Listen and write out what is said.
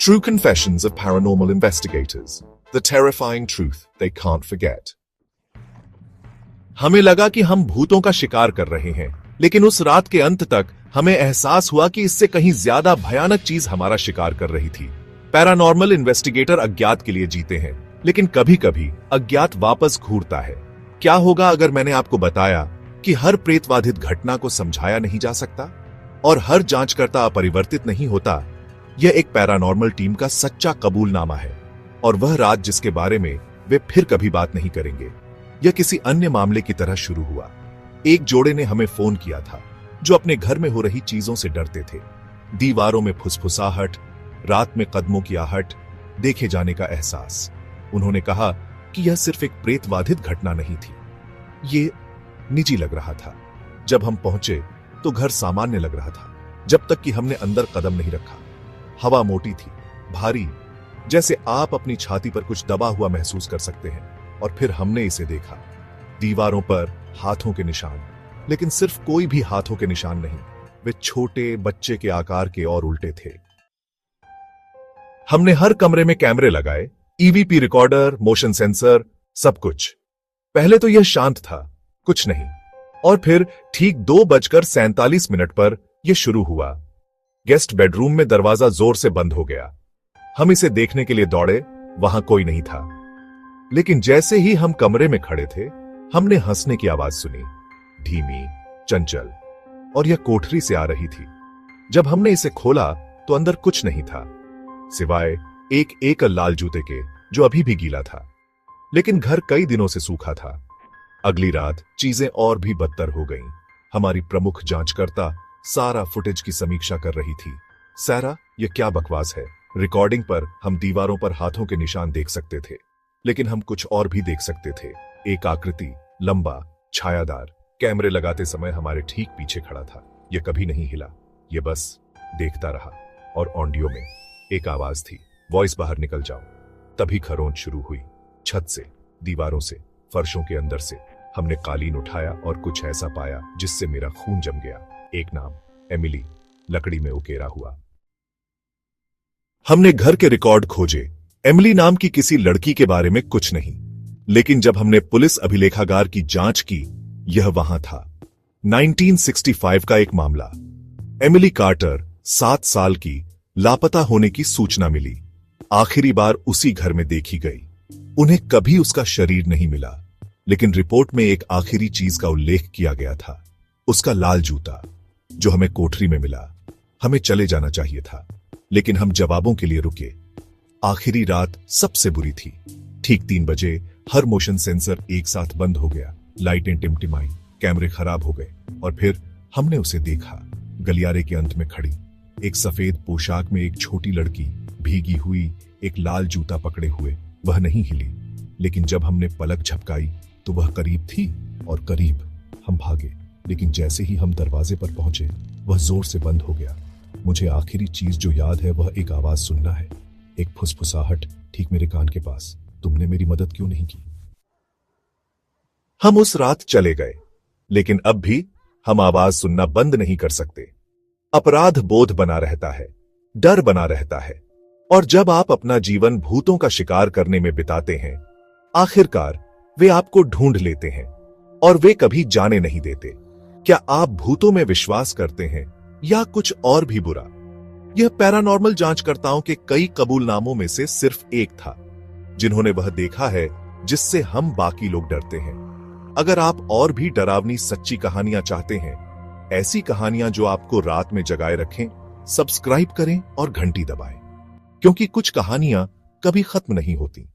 True confessions of paranormal investigators. The terrifying truth they can't forget. हमें लगा कि हम भूतों का शिकार कर रहे हैं, लेकिन उस रात के अंत तक हमें एहसास हुआ कि इससे कहीं ज्यादा भयानक चीज हमारा शिकार कर रही थी। पैरानॉर्मल इन्वेस्टिगेटर अज्ञात के लिए जीते हैं, लेकिन कभी कभी अज्ञात वापस घूरता है। क्या होगा अगर मैंने आपको बताया कि हर प्रेतबाधित घटना को समझाया नहीं जा सकता और हर जांचकर्ता अपरिवर्तित नहीं होता? यह एक पैरानॉर्मल टीम का सच्चा कबूलनामा है, और वह रात जिसके बारे में वे फिर कभी बात नहीं करेंगे। यह किसी अन्य मामले की तरह शुरू हुआ। एक जोड़े ने हमें फोन किया था जो अपने घर में हो रही चीजों से डरते थे। दीवारों में फुसफुसाहट, रात में कदमों की आहट, देखे जाने का एहसास। उन्होंने कहा कि यह सिर्फ एक प्रेतबाधित घटना नहीं थी, ये निजी लग रहा था। जब हम पहुंचे तो घर सामान्य लग रहा था, जब तक कि हमने अंदर कदम नहीं रखा। हवा मोटी थी, भारी, जैसे आप अपनी छाती पर कुछ दबा हुआ महसूस कर सकते हैं। और फिर हमने इसे देखा। दीवारों पर हाथों के निशान, लेकिन सिर्फ कोई भी हाथों के निशान नहीं, वे छोटे बच्चे के आकार के और उल्टे थे। हमने हर कमरे में कैमरे लगाए, ईवीपी रिकॉर्डर, मोशन सेंसर, सब कुछ। पहले तो यह शांत था, कुछ नहीं, और फिर ठीक 2:47 पर यह शुरू हुआ। गेस्ट बेडरूम में दरवाजा जोर से बंद हो गया। हम इसे देखने के लिए दौड़े, वहां कोई नहीं था। लेकिन जैसे ही हम कमरे में खड़े थे, हमने हंसने की आवाज सुनी, धीमी, चंचल, और यह कोठरी से आ रही थी। जब हमने इसे खोला तो अंदर कुछ नहीं था, सिवाय एक एकल लाल जूते के जो अभी भी गीला था। लेकिन घर कई दिनों से सूखा था। अगली रात चीजें और भी बदतर हो गईं। हमारी प्रमुख जांचकर्ता सारा फुटेज की समीक्षा कर रही थी। सारा, यह क्या बकवास है? रिकॉर्डिंग पर हम दीवारों पर हाथों के निशान देख सकते थे, लेकिन हम कुछ और भी देख सकते थे। एक आकृति, लंबा, छायादार, कैमरे लगाते समय हमारे ठीक पीछे खड़ा था। यह कभी नहीं हिला, यह बस देखता रहा। और ऑडियो में एक आवाज थी, वॉइस बाहर निकल जाओ। तभी खरोंच शुरू हुई, छत से, दीवारों से, फर्शों के अंदर से। हमने कालीन उठाया और कुछ ऐसा पाया जिससे मेरा खून जम गया। एक नाम, एमिली, लकड़ी में उकेरा हुआ। हमने घर के रिकॉर्ड खोजे। एमिली नाम की किसी लड़की के बारे में कुछ नहीं, लेकिन जब हमने पुलिस अभिलेखागार की जांच की, यह वहां था। 1965 का एक मामला। एमिली कार्टर, 7 साल की, लापता होने की सूचना मिली। आखिरी बार उसी घर में देखी गई। उन्हें कभी उसका शरीर नहीं मिला, लेकिन रिपोर्ट में एक आखिरी चीज का उल्लेख किया गया था, उसका लाल जूता, जो हमें कोठरी में मिला। हमें चले जाना चाहिए था, लेकिन हम जवाबों के लिए रुके। आखिरी रात सबसे बुरी थी। ठीक 3 बजे हर मोशन सेंसर एक साथ बंद हो गया, लाइटें टिमटिमाई, कैमरे खराब हो गए। और फिर हमने उसे देखा, गलियारे के अंत में खड़ी, एक सफेद पोशाक में एक छोटी लड़की, भीगी हुई, एक लाल जूता पकड़े हुए। वह नहीं हिली, लेकिन जब हमने पलक झपकाई तो वह करीब थी, और करीब। हम भागे, लेकिन जैसे ही हम दरवाजे पर पहुंचे, वह जोर से बंद हो गया। मुझे आखिरी चीज जो याद है वह एक आवाज सुनना है, एक फुसफुसाहट ठीक मेरे कान के पास, तुमने मेरी मदद क्यों नहीं की? हम उस रात चले गए, लेकिन अब भी हम आवाज सुनना बंद नहीं कर सकते। अपराध बोध बना रहता है, डर बना रहता है, और जब आप अपना जीवन भूतों का शिकार करने में बिताते हैं, आखिरकार वे आपको ढूंढ लेते हैं, और वे कभी जाने नहीं देते। क्या आप भूतों में विश्वास करते हैं या कुछ और भी बुरा? यह पैरानॉर्मल जांचकर्ताओं के कई कबूलनामों में से सिर्फ एक था, जिन्होंने वह देखा है जिससे हम बाकी लोग डरते हैं। अगर आप और भी डरावनी सच्ची कहानियां चाहते हैं, ऐसी कहानियां जो आपको रात में जगाए रखें, सब्सक्राइब करें और घंटी दबाएं, क्योंकि कुछ कहानियां कभी खत्म नहीं होती।